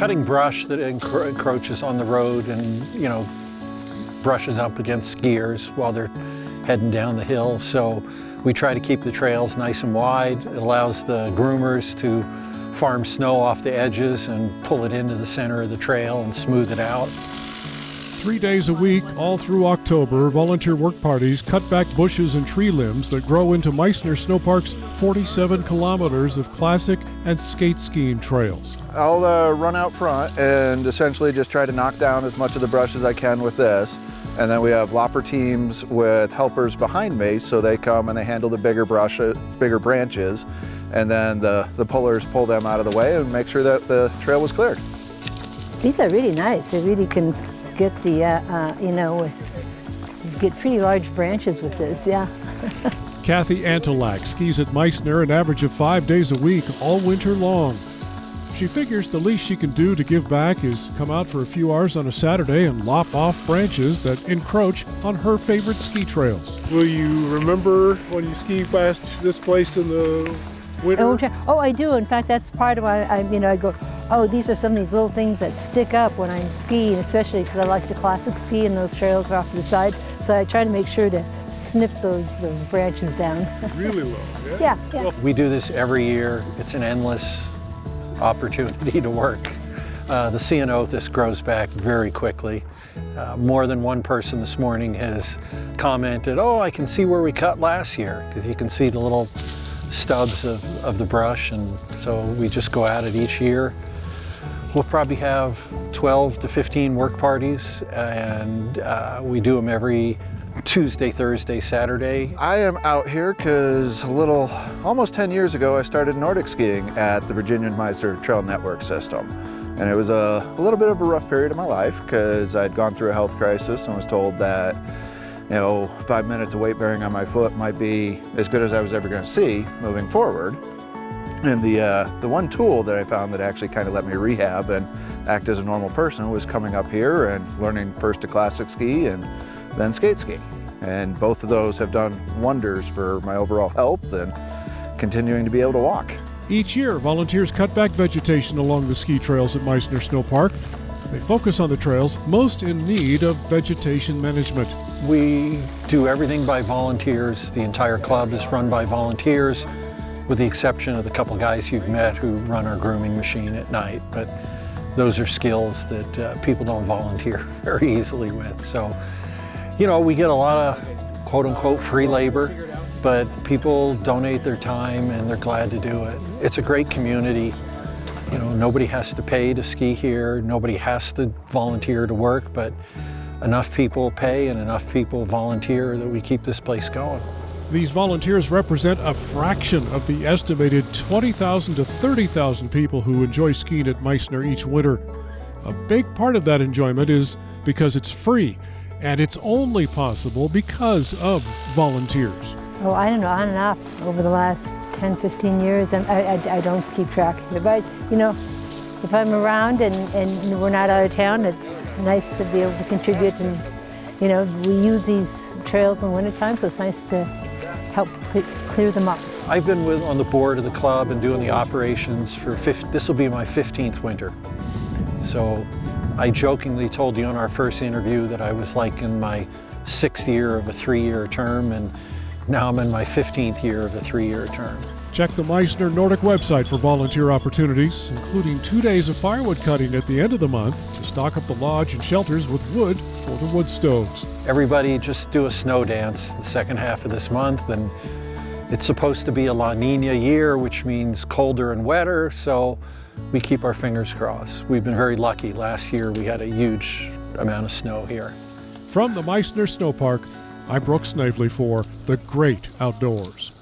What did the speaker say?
cutting brush that encroaches on the road and, you know, brushes up against skiers while they're heading down the hill. So we try to keep the trails nice and wide. It allows the groomers to farm snow off the edges and pull it into the center of the trail and smooth it out. 3 days a week, all through October, volunteer work parties cut back bushes and tree limbs that grow into Meissner Sno-Park's 47 kilometers of classic and skate skiing trails. I'll run out front and essentially just try to knock down as much of the brush as I can with this. And then we have lopper teams with helpers behind me, so they come and they handle the bigger branches. And then the pullers pull them out of the way and make sure that the trail was cleared. These are really nice. They really can get the, get pretty large branches with this, yeah. Kathy Antolak skis at Meissner an average of 5 days a week, all winter long. She figures the least she can do to give back is come out for a few hours on a Saturday and lop off branches that encroach on her favorite ski trails. Will you remember when you ski past this place in the winter? Oh, I do. In fact, that's part of why I go, oh, these are some of these little things that stick up when I'm skiing, especially because I like to classic ski and those trails are off to the side. So I try to make sure to snip those branches down. Really low, yeah? Yeah. We do this every year. It's an endless opportunity to work. The ceanothus grows back very quickly. More than one person this morning has commented, oh, I can see where we cut last year, because you can see the little stubs of the brush, and so we just go at it each year. We'll probably have 12 to 15 work parties, and we do them every Tuesday, Thursday, Saturday. I am out here because almost 10 years ago, I started Nordic skiing at the Virginian Meissner Trail Network system. And it was a little bit of a rough period of my life because I'd gone through a health crisis and was told that 5 minutes of weight bearing on my foot might be as good as I was ever going to see moving forward. And the one tool that I found that actually kind of let me rehab and act as a normal person was coming up here and learning first to classic ski and then skate ski. And both of those have done wonders for my overall health and continuing to be able to walk. Each year, volunteers cut back vegetation along the ski trails at Meissner Sno-Park. They focus on the trails most in need of vegetation management. We do everything by volunteers. The entire club is run by volunteers, with the exception of the couple guys you've met who run our grooming machine at night. But those are skills that people don't volunteer very easily with. So, we get a lot of quote-unquote free labor, but people donate their time and they're glad to do it. It's a great community. Nobody has to pay to ski here. Nobody has to volunteer to work, but enough people pay and enough people volunteer that we keep this place going. These volunteers represent a fraction of the estimated 20,000 to 30,000 people who enjoy skiing at Meissner each winter. A big part of that enjoyment is because it's free, and it's only possible because of volunteers. Oh, I don't know, on and off over the last 10, 15 years, and I don't keep track of it. But, if I'm around and we're not out of town, it's nice to be able to contribute. And, we use these trails in the wintertime, so it's nice to help clear them up. I've been on the board of the club and doing the operations for this will be my 15th winter. So I jokingly told you in our first interview that I was like in my 6th year of a 3-year term, and now I'm in my 15th year of a 3-year term. Check the Meissner Nordic website for volunteer opportunities, including 2 days of firewood cutting at the end of the month to stock up the lodge and shelters with wood for the wood stoves. Everybody just do a snow dance the second half of this month, and it's supposed to be a La Nina year, which means colder and wetter, so we keep our fingers crossed. We've been very lucky. Last year we had a huge amount of snow here. From the Meissner Sno-Park, I'm Brooks Snavely for The Great Outdoors.